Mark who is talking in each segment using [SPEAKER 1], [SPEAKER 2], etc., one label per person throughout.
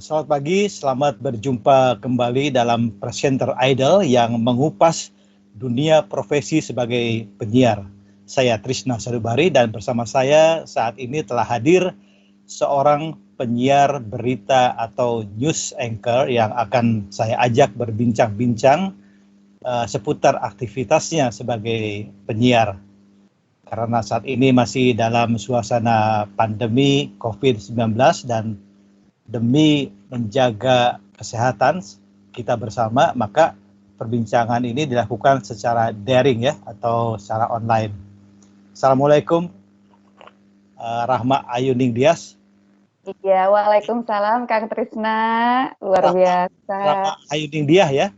[SPEAKER 1] Selamat pagi, selamat berjumpa kembali dalam Presenter Idol yang mengupas dunia profesi sebagai penyiar. Saya Trisna Sarubari dan bersama saya saat ini telah hadir seorang penyiar berita atau news anchor yang akan saya ajak berbincang-bincang seputar aktivitasnya sebagai penyiar. Karena saat ini masih dalam suasana pandemi COVID-19 dan demi menjaga kesehatan kita bersama, maka perbincangan ini dilakukan secara daring ya, atau secara online. Assalamualaikum, Rahma Ayuning Dias.
[SPEAKER 2] Iya, waalaikumsalam Kang Trisna, luar biasa.
[SPEAKER 1] Rahma Ayuning Dias ya?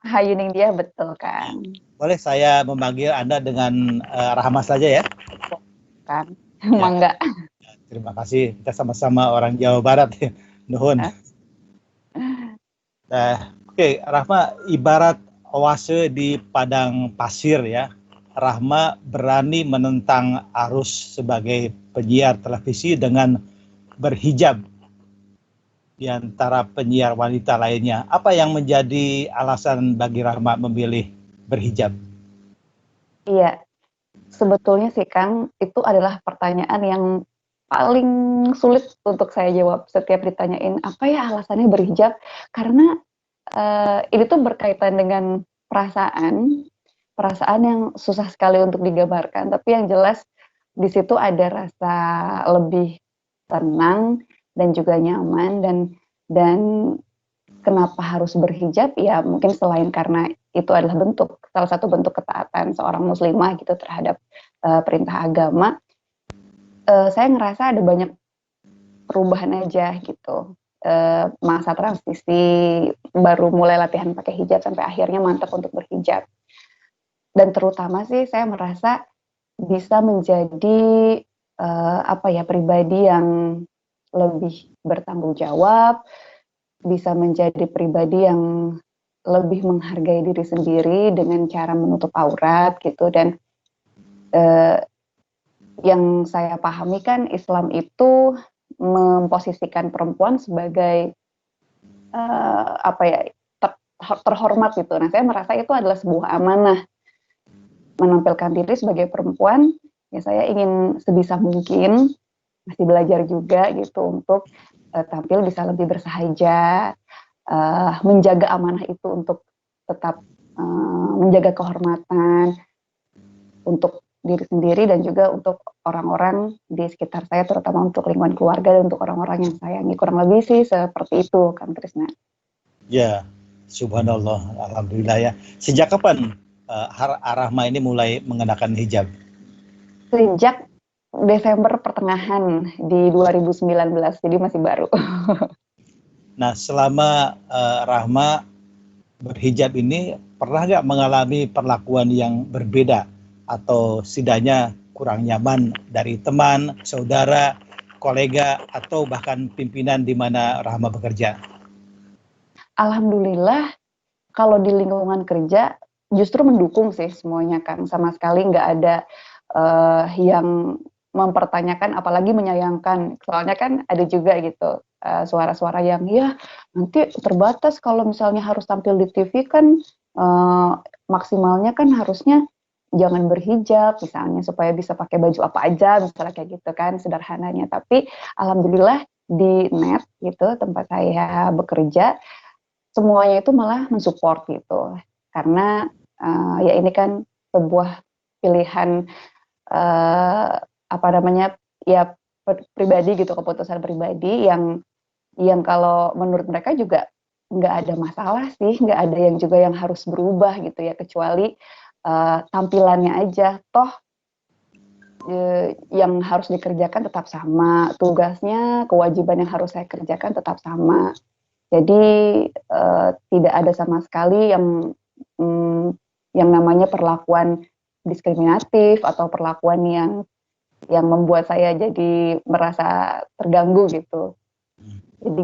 [SPEAKER 2] Hayuning dia betul Kang.
[SPEAKER 1] Boleh saya memanggil Anda dengan Rahma saja ya?
[SPEAKER 2] Kang, mangga.
[SPEAKER 1] Terima kasih, kita sama-sama orang Jawa Barat ya. Nuhun. Oke, Rahma, ibarat oase di padang pasir ya. Rahma berani menentang arus sebagai penyiar televisi dengan berhijab di antara penyiar wanita lainnya. Apa yang menjadi alasan bagi Rahma memilih berhijab?
[SPEAKER 2] Iya, sebetulnya sih Kang, itu adalah pertanyaan yang paling sulit untuk saya jawab setiap ditanyain apa ya alasannya berhijab, karena ini tuh berkaitan dengan perasaan yang susah sekali untuk digambarkan, tapi yang jelas di situ ada rasa lebih tenang dan juga nyaman, dan kenapa harus berhijab ya mungkin selain karena itu adalah salah satu bentuk ketaatan seorang muslimah gitu terhadap perintah agama. Saya ngerasa ada banyak perubahan aja gitu, masa transisi baru mulai latihan pakai hijab sampai akhirnya mantap untuk berhijab. Dan terutama sih saya merasa bisa menjadi pribadi yang lebih bertanggung jawab, bisa menjadi pribadi yang lebih menghargai diri sendiri dengan cara menutup aurat gitu. Dan yang saya pahami kan Islam itu memposisikan perempuan sebagai terhormat gitu. Nah, saya merasa itu adalah sebuah amanah menampilkan diri sebagai perempuan. Ya saya ingin sebisa mungkin masih belajar juga gitu untuk tampil bisa lebih bersahaja, menjaga amanah itu untuk tetap menjaga kehormatan untuk diri sendiri dan juga untuk orang-orang di sekitar saya, terutama untuk lingkungan keluarga dan untuk orang-orang yang sayangi. Kurang lebih sih seperti itu, Kang Trisna.
[SPEAKER 1] Ya, subhanallah, alhamdulillah ya. Sejak kapan Rahma ini mulai mengenakan hijab?
[SPEAKER 2] Sejak Desember pertengahan di 2019, jadi masih baru.
[SPEAKER 1] Nah, selama Rahma berhijab ini, pernah nggak mengalami perlakuan yang berbeda atau setidaknya kurang nyaman dari teman, saudara, kolega, atau bahkan pimpinan di mana Rahma bekerja?
[SPEAKER 2] Alhamdulillah, kalau di lingkungan kerja justru mendukung sih semuanya kan, sama sekali nggak ada yang mempertanyakan apalagi menyayangkan. Soalnya kan ada juga gitu suara-suara yang ya nanti terbatas kalau misalnya harus tampil di TV kan, maksimalnya kan harusnya jangan berhijab misalnya supaya bisa pakai baju apa aja misalnya kayak gitu kan sederhananya. Tapi alhamdulillah di net gitu tempat saya bekerja semuanya itu malah mensupport gitu, karena ya ini kan sebuah pilihan ya pribadi gitu, keputusan pribadi yang kalau menurut mereka juga nggak ada masalah sih, nggak ada yang juga yang harus berubah gitu ya, kecuali tampilannya aja. Toh yang harus dikerjakan tetap sama, tugasnya, kewajiban yang harus saya kerjakan tetap sama. Jadi tidak ada sama sekali yang namanya perlakuan diskriminatif atau perlakuan yang membuat saya jadi merasa terganggu gitu. Jadi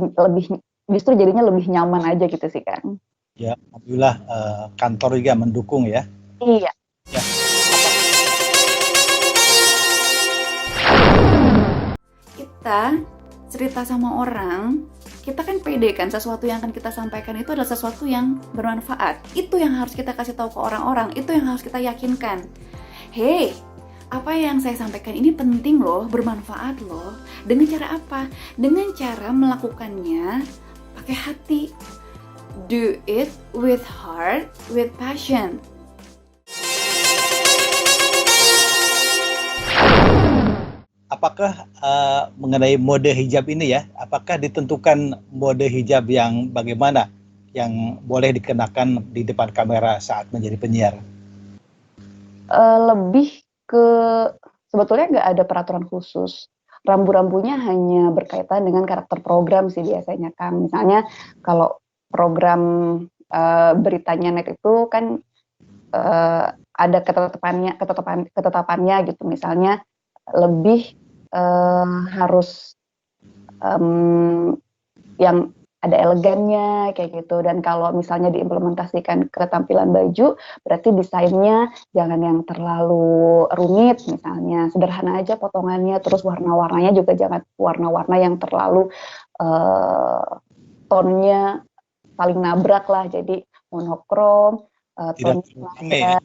[SPEAKER 2] justru jadinya lebih nyaman aja gitu sih Kang.
[SPEAKER 1] Ya, alhamdulillah kantor juga mendukung ya.
[SPEAKER 2] Iya.
[SPEAKER 1] Ya.
[SPEAKER 3] Kita cerita sama orang kita kan pede kan, sesuatu yang akan kita sampaikan itu adalah sesuatu yang bermanfaat. Itu yang harus kita kasih tahu ke orang-orang, itu yang harus kita yakinkan. Hey, apa yang saya sampaikan ini penting loh, bermanfaat loh. Dengan cara apa? Dengan cara melakukannya pakai hati. Do it with heart, with passion.
[SPEAKER 1] Apakah mengenai mode hijab ini ya, apakah ditentukan mode hijab yang bagaimana yang boleh dikenakan di depan kamera saat menjadi penyiar?
[SPEAKER 2] Lebih ke sebetulnya nggak ada peraturan khusus. Rambu-rambunya hanya berkaitan dengan karakter program sih biasanya, Kang. Misalnya kalau program beritanya net itu kan ada ketetapannya gitu. Misalnya lebih harus yang ada elegannya kayak gitu, dan kalau misalnya diimplementasikan ke tampilan baju berarti desainnya jangan yang terlalu rumit, misalnya sederhana aja potongannya, terus warna-warnanya juga jangan warna-warna yang terlalu tonnya saling nabrak lah, jadi monokrom, tonnya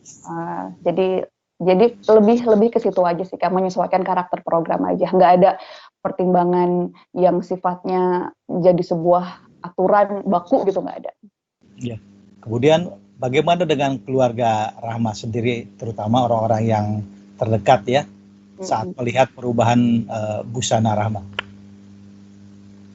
[SPEAKER 2] jadi lebih ke situ aja sih, Kak, menyesuaikan karakter program aja. Nggak ada pertimbangan yang sifatnya jadi sebuah aturan baku gitu, nggak ada.
[SPEAKER 1] Ya. Kemudian bagaimana dengan keluarga Rahma sendiri, terutama orang-orang yang terdekat ya, saat melihat perubahan busana Rahma?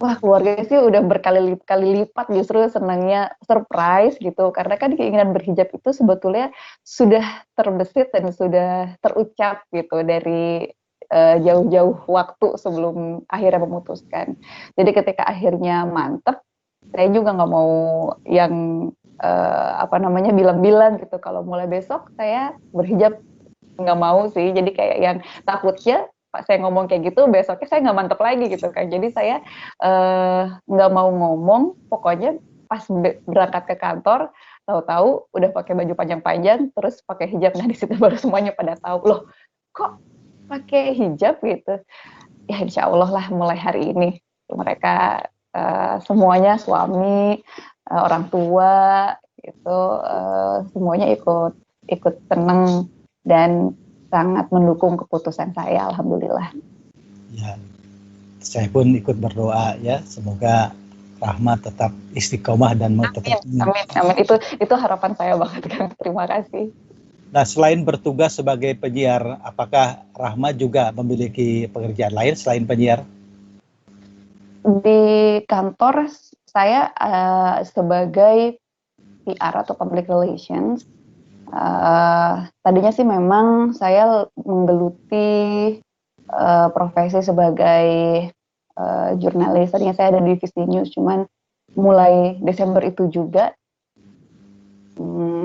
[SPEAKER 2] Wah, keluarga sih udah berkali-kali lipat justru senangnya surprise gitu, karena kan keinginan berhijab itu sebetulnya sudah terbesit dan sudah terucap gitu dari jauh-jauh waktu sebelum akhirnya memutuskan. Jadi ketika akhirnya mantep, saya juga nggak mau yang bilang-bilang gitu kalau mulai besok saya berhijab, nggak mau sih. Jadi kayak yang takutnya saya ngomong kayak gitu, besoknya saya nggak mantep lagi gitu kan. Jadi saya nggak mau ngomong, pokoknya pas berangkat ke kantor, tahu-tahu udah pakai baju panjang-panjang, terus pakai hijab. Nah di situ baru semuanya pada tahu, loh kok pakai hijab gitu. Ya insya Allah lah mulai hari ini mereka semuanya, suami, orang tua gitu, semuanya ikut seneng dan sangat mendukung keputusan saya, alhamdulillah.
[SPEAKER 1] Ya, saya pun ikut berdoa ya, semoga Rahma tetap istiqomah dan tetap.
[SPEAKER 2] Amin. Itu harapan saya banget, Kang. Terima kasih.
[SPEAKER 1] Nah, selain bertugas sebagai penyiar, apakah Rahma juga memiliki pekerjaan lain selain penyiar?
[SPEAKER 2] Di kantor saya sebagai PR atau public relations. Tadinya sih memang saya menggeluti profesi sebagai jurnalis. Tadinya saya ada di divisi news, cuman mulai Desember itu juga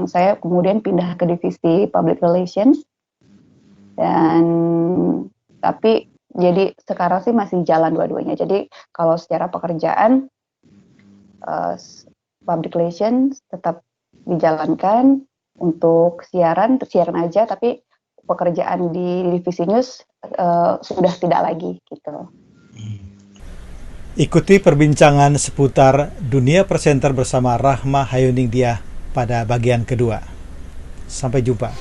[SPEAKER 2] saya kemudian pindah ke divisi public relations, dan tapi jadi sekarang sih masih jalan dua-duanya. Jadi kalau secara pekerjaan public relations tetap dijalankan untuk siaran aja, tapi pekerjaan di divisi news sudah tidak lagi gitu.
[SPEAKER 1] Ikuti perbincangan seputar dunia presenter bersama Rahma Hayoningdiah pada bagian kedua. Sampai jumpa.